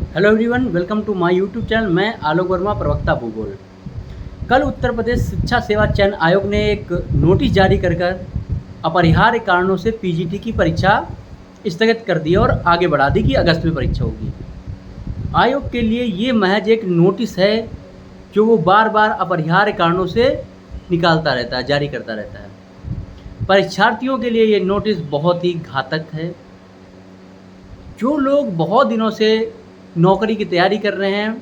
Hello everyone, welcome to my YouTube channel. मैं आलोक वर्मा, प्रवक्ता भूगोल। कल उत्तर प्रदेश शिक्षा सेवा चयन आयोग ने एक नोटिस जारी कर अपरिहार्य कारणों से पीजीटी की परीक्षा स्थगित कर दी और आगे बढ़ा दी कि अगस्त में परीक्षा होगी। आयोग के लिए ये महज एक नोटिस है जो वो बार बार अपरिहार्य कारणों से निकालता रहता है, जारी करता रहता है। परीक्षार्थियों के लिए ये नोटिस बहुत ही घातक है। जो लोग बहुत दिनों से नौकरी की तैयारी कर रहे हैं,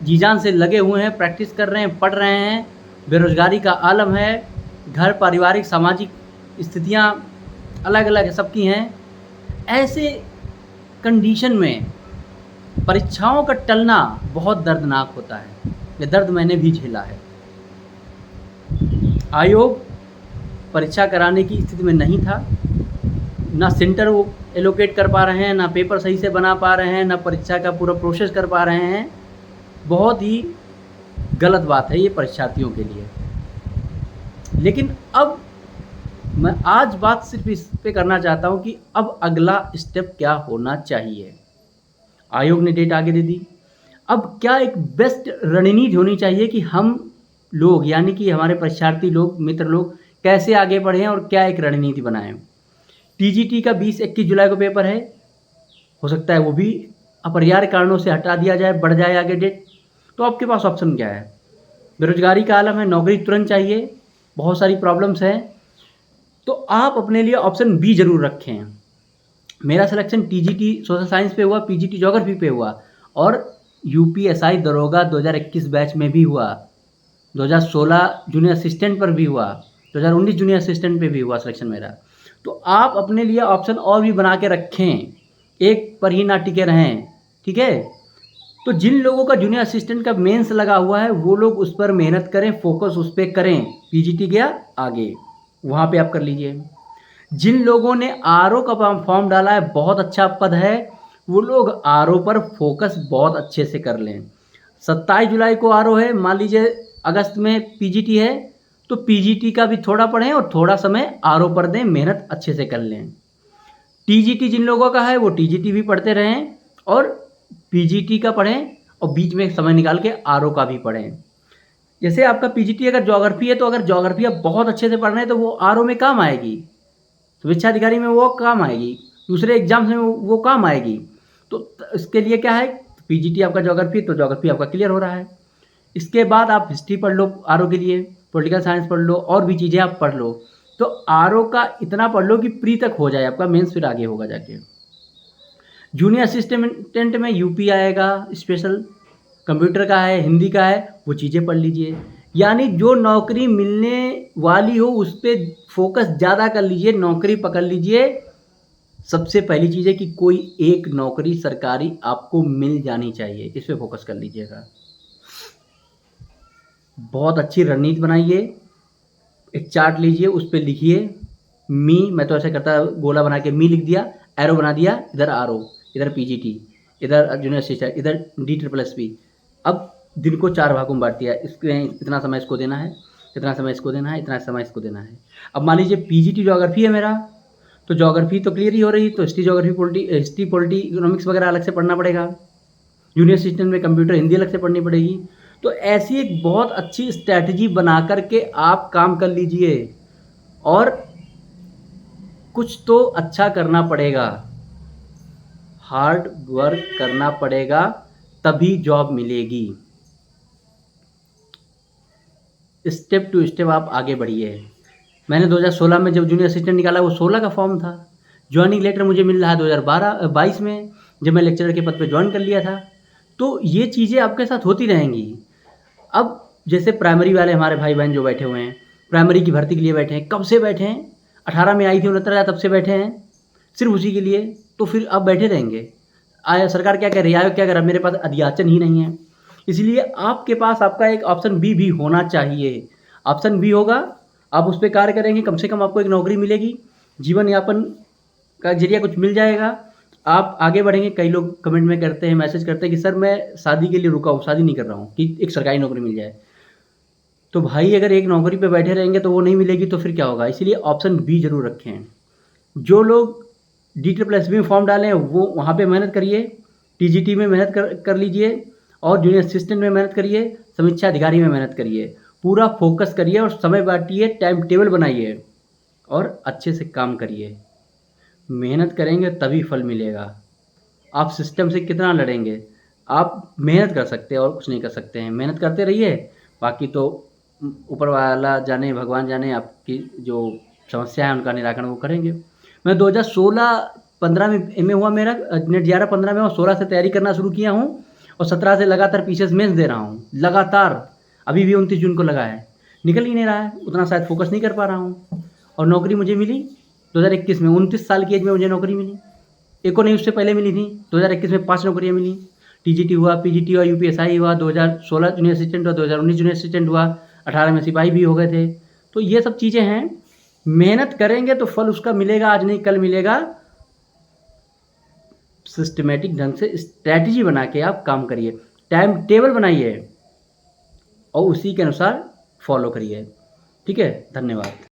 जी-जान से लगे हुए हैं, प्रैक्टिस कर रहे हैं, पढ़ रहे हैं, बेरोज़गारी का आलम है, घर, पारिवारिक, सामाजिक स्थितियाँ अलग-अलग सबकी हैं। ऐसे कंडीशन में परीक्षाओं का टलना बहुत दर्दनाक होता है। ये दर्द मैंने भी झेला है। आयोग परीक्षा कराने की स्थिति में नहीं था। ना सेंटर वो एलोकेट कर पा रहे हैं, ना पेपर सही से बना पा रहे हैं, ना परीक्षा का पूरा प्रोसेस कर पा रहे हैं। बहुत ही गलत बात है ये परीक्षार्थियों के लिए। लेकिन अब मैं आज बात सिर्फ इस पे करना चाहता हूँ कि अब अगला स्टेप क्या होना चाहिए। आयोग ने डेट आगे दे दी। अब क्या एक बेस्ट रणनीति होनी चाहिए कि हम लोग, यानी कि हमारे परीक्षार्थी लोग, मित्र लोग कैसे आगे बढ़ें और क्या एक रणनीति बनाएं। टीजीटी का 20-21 जुलाई को पेपर है। हो सकता है वो भी अपरिहार्य कारणों से हटा दिया जाए, बढ़ जाए आगे डेट। तो आपके पास ऑप्शन क्या है? बेरोजगारी का आलम है, नौकरी तुरंत चाहिए, बहुत सारी प्रॉब्लम्स हैं, तो आप अपने लिए ऑप्शन बी जरूर रखें। मेरा सिलेक्शन टीजीटी सोशल साइंस पे हुआ, पीजीटी ज्योग्राफी पे हुआ और यूपीएसआई दरोगा 2021 बैच में भी हुआ, 2016 जूनियर असिस्टेंट पर भी हुआ, 2019 जूनियर असिस्टेंट पे भी हुआ सिलेक्शन मेरा। तो आप अपने लिए ऑप्शन और भी बना के रखें, एक पर ही ना टिके रहें, ठीक है? तो जिन लोगों का जूनियर असिस्टेंट का मेंस लगा हुआ है वो लोग उस पर मेहनत करें, फोकस उस पर करें। पीजीटी गया आगे, वहाँ पे आप कर लीजिए। जिन लोगों ने आरओ का फॉर्म डाला है, बहुत अच्छा पद है, वो लोग आरओ पर फोकस बहुत अच्छे से कर लें। 27 जुलाई को आरओ है, मान लीजिए अगस्त में पीजीटी है, तो पीजीटी का भी थोड़ा पढ़ें और थोड़ा समय आरओ पर दें, मेहनत अच्छे से कर लें। टीजीटी जिन लोगों का है वो टीजीटी भी पढ़ते रहें और पीजीटी का पढ़ें और बीच में समय निकाल के आरओ का भी पढ़ें। जैसे आपका पीजीटी अगर ज्योग्राफी है, तो अगर ज्योग्राफी आप बहुत अच्छे से पढ़ रहे हैं तो वो आरओ में काम आएगी, शिक्षा अधिकारी में वो काम आएगी, दूसरे एग्जाम्स में वो काम आएगी। तो इसके लिए क्या है, पीजीटी आपका ज्योग्राफी, तो ज्योग्राफी आपका क्लियर हो रहा है। इसके बाद आप हिस्ट्री पढ़ लो आरओ के लिए, पॉलिटिकल साइंस पढ़ लो, और भी चीज़ें आप पढ़ लो। तो आरओ का इतना पढ़ लो कि प्री तक हो जाए आपका, मेंस फिर आगे होगा जाके। जूनियर असिस्टेंट में यूपी आएगा, स्पेशल कंप्यूटर का है, हिंदी का है, वो चीज़ें पढ़ लीजिए। यानी जो नौकरी मिलने वाली हो उस पर फोकस ज़्यादा कर लीजिए, नौकरी पकड़ लीजिए। सबसे पहली चीज़ है कि कोई एक नौकरी सरकारी आपको मिल जानी चाहिए, इस पर फोकस कर लीजिएगा। बहुत अच्छी रणनीति बनाइए, एक चार्ट लीजिए, उस पर लिखिए मी, मैं तो ऐसे करता गोला बना के मी लिख दिया, एरो बना दिया, इधर आरओ, इधर पीजीटी, इधर जूनियर असिस्टेंट, इधर डी++पी। अब दिन को 4 भागों में बांट दिया, इसके इतना समय इसको देना है, इतना समय इसको देना है, इतना समय इसको देना है। अब मान लीजिए पीजीटी ज्योग्राफी है मेरा, तो ज्योग्राफी तो क्लियर ही हो रही, तो history, geography, history, polity, economics वगैरह अलग से पढ़ना पड़ेगा। जूनियर असिस्टेंट में कंप्यूटर, हिंदी अलग से पढ़नी पड़ेगी। तो ऐसी एक बहुत अच्छी स्ट्रैटेजी बना करके आप काम कर लीजिए और कुछ तो अच्छा करना पड़ेगा, हार्ड वर्क करना पड़ेगा, तभी जॉब मिलेगी। स्टेप टू स्टेप आप आगे बढ़िए। मैंने 2016 में जब जूनियर असिस्टेंट निकाला, वो 16 का फॉर्म था। ज्वाइनिंग लेटर मुझे मिल रहा है 2022 में, जब मैं लेक्चरर के पद पे ज्वाइन कर लिया था। तो ये चीज़ें आपके साथ होती रहेंगी। अब जैसे प्राइमरी वाले हमारे भाई बहन जो बैठे हुए हैं, प्राइमरी की भर्ती के लिए बैठे हैं, कब से बैठे हैं? 18 में आई थी 69,000, तब से बैठे हैं सिर्फ उसी के लिए। तो फिर अब बैठे रहेंगे। आया सरकार क्या कह रही है, आयोग क्या कह रहा है? मेरे पास अध्याचन ही नहीं है। इसलिए आपके पास आपका एक ऑप्शन बी भी होना चाहिए। ऑप्शन बी होगा, आप उस पर कार्य करेंगे, कम से कम आपको एक नौकरी मिलेगी, जीवन यापन का जरिया कुछ मिल जाएगा, आप आगे बढ़ेंगे। कई लोग कमेंट में करते हैं, मैसेज करते हैं कि सर मैं शादी के लिए रुका हूँ, शादी नहीं कर रहा हूँ कि एक सरकारी नौकरी मिल जाए। तो भाई अगर एक नौकरी पे बैठे रहेंगे तो वो नहीं मिलेगी, तो फिर क्या होगा? इसलिए ऑप्शन बी जरूर रखें। जो लोग डी++ में फॉर्म डालें वो वहाँ पे मेहनत करिए, टीजीटी में मेहनत कर लीजिए और जूनियर असिस्टेंट में मेहनत करिए, समीक्षा अधिकारी में मेहनत करिए। पूरा फोकस करिए और समय बाँटिए, टाइम टेबल बनाइए और अच्छे से काम करिए। मेहनत करेंगे तभी फल मिलेगा। आप सिस्टम से कितना लड़ेंगे? आप मेहनत कर सकते हैं और कुछ नहीं कर सकते हैं। मेहनत करते रहिए, बाकी तो ऊपर वाला जाने, भगवान जाने, आपकी जो समस्या है उनका निराकरण वो करेंगे। मैं 2016-15 में एमए हुआ मेरा, नेट 11-15 में, और 16 से तैयारी करना शुरू किया हूँ और 17 से लगातार पीसीएस मेंस दे रहा हूँ, लगातार। अभी भी 29 जून को लगा है, निकल ही नहीं रहा है, उतना शायद फोकस नहीं कर पा रहा हूँ। और नौकरी मुझे मिली 2021 में, 29 साल की एज में मुझे नौकरी मिली। एक और नहीं, उससे पहले मिली थी। 2021 में 5 नौकरियाँ मिली। टीजीटी हुआ, पीजीटी हुआ, यूपीएसआई हुआ, 2016 जूनियर असिस्टेंट हुआ, 2019 जूनियर असिस्टेंट हुआ, 18 में सिपाही भी हो गए थे। तो ये सब चीज़ें हैं, मेहनत करेंगे तो फल उसका मिलेगा, आज नहीं कल मिलेगा। सिस्टमैटिक ढंग से स्ट्रैटेजी बना के आप काम करिए, टाइम टेबल बनाइए और उसी के अनुसार फॉलो करिए। ठीक है, धन्यवाद।